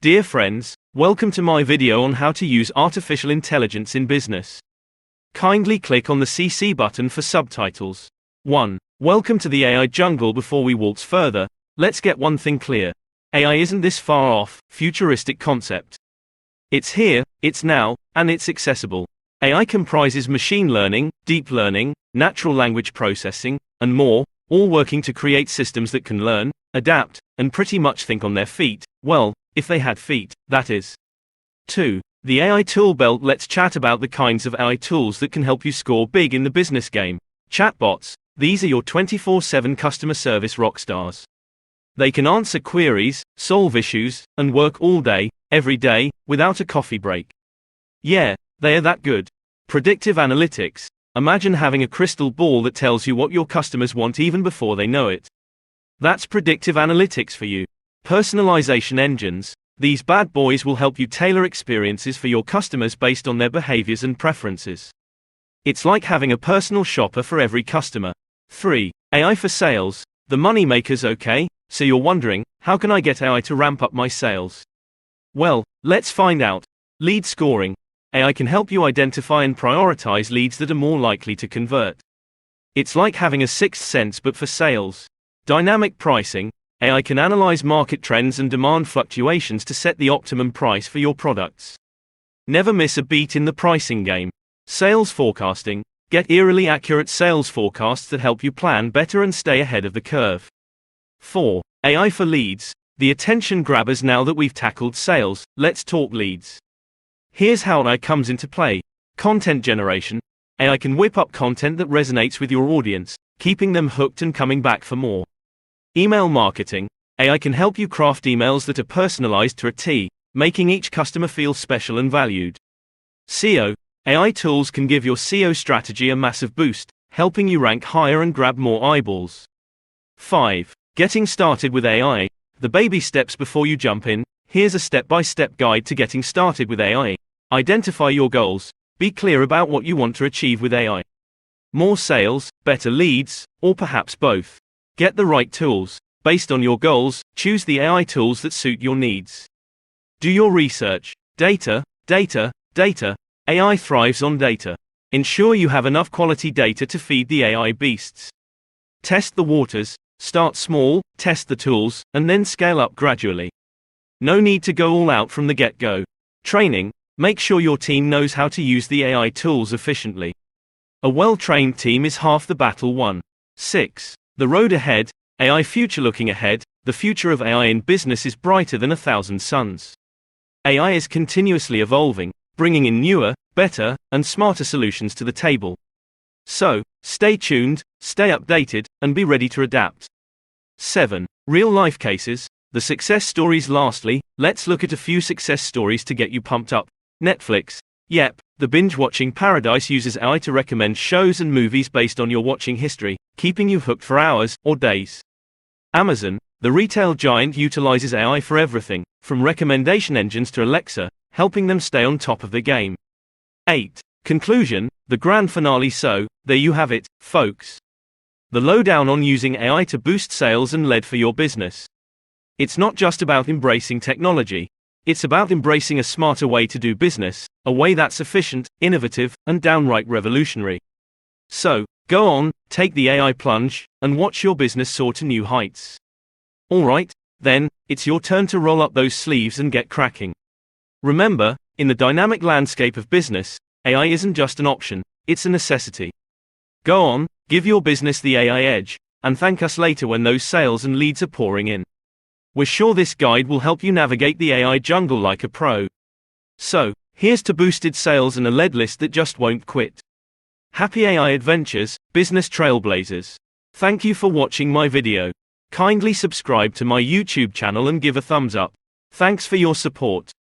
Dear friends, welcome to my video on how to use artificial intelligence in business. Kindly click on the CC button for subtitles. 1. Welcome to the AI jungle. Before we waltz further, let's get one thing clear. AI isn't this far off, futuristic concept. It's here, it's now, and it's accessible. AI comprises machine learning, deep learning, natural language processing, and more, all working to create systems that can learn, adapt, and pretty much think on their feet. Well, if they had feet, that is. 2. The AI tool belt. Let's chat about the kinds of AI tools that can help you score big in the business game. Chatbots. These are your 24/7 customer service rock stars. They can answer queries, solve issues, and work all day, every day, without a coffee break. Yeah, they are that good. Predictive Analytics. Imagine having a crystal ball that tells you what your customers want even before they know it. That's Predictive Analytics for you. Personalization Engines. These bad boys will help you tailor experiences for your customers based on their behaviors and preferences. It's like having a personal shopper for every customer. 3. AI for sales. The money makers. Okay, so you're wondering, how can I get AI to ramp up my sales? Well, let's find out. Lead scoring. AI can help you identify and prioritize leads that are more likely to convert. It's like having a sixth sense but for sales. Dynamic pricing. AI can analyze market trends and demand fluctuations to set the optimum price for your products. Never miss a beat in the pricing game. Sales forecasting. Get eerily accurate sales forecasts that help you plan better and stay ahead of the curve. 4. AI for leads. The attention grabbers. Now that we've tackled sales, let's talk leads. Here's how AI comes into play. Content generation. AI can whip up content that resonates with your audience, keeping them hooked and coming back for more. Email marketing. AI can help you craft emails that are personalized to a T, making each customer feel special and valued. SEO. AI tools can give your SEO strategy a massive boost, helping you rank higher and grab more eyeballs. 5. Getting started with AI. The baby steps before you jump in. Here's a step-by-step guide to getting started with AI. Identify your goals. Be clear about what you want to achieve with AI. More sales, better leads, or perhaps both. Get the right tools. Based on your goals, choose the AI tools that suit your needs. Do your research. Data, data, data. AI thrives on data. Ensure you have enough quality data to feed the AI beasts. Test the waters. Start small, test the tools, and then scale up gradually. No need to go all out from the get-go. Training. Make sure your team knows how to use the AI tools efficiently. A well-trained team is half the battle won. 6. The road ahead. AI future. Looking ahead, the future of AI in business is brighter than 1,000 suns. AI is continuously evolving, bringing in newer, better, and smarter solutions to the table. So, stay tuned, stay updated, and be ready to adapt. 7. Real-life cases. The success stories. Lastly, let's look at a few success stories to get you pumped up. Netflix. Yep, the binge-watching paradise uses AI to recommend shows and movies based on your watching history, keeping you hooked for hours or days. Amazon. The retail giant utilizes AI for everything, from recommendation engines to Alexa, helping them stay on top of the game. 8. Conclusion. The grand finale. So, there you have it, folks. The lowdown on using AI to boost sales and lead for your business. It's not just about embracing technology. It's about embracing a smarter way to do business, a way that's efficient, innovative, and downright revolutionary. So, go on, take the AI plunge, and watch your business soar to new heights. Alright, then, it's your turn to roll up those sleeves and get cracking. Remember, in the dynamic landscape of business, AI isn't just an option, it's a necessity. Go on, give your business the AI edge, and thank us later when those sales and leads are pouring in. We're sure this guide will help you navigate the AI jungle like a pro. So, here's to boosted sales and a lead list that just won't quit. Happy AI adventures, business trailblazers. Thank you for watching my video. Kindly subscribe to my YouTube channel and give a thumbs up. Thanks for your support.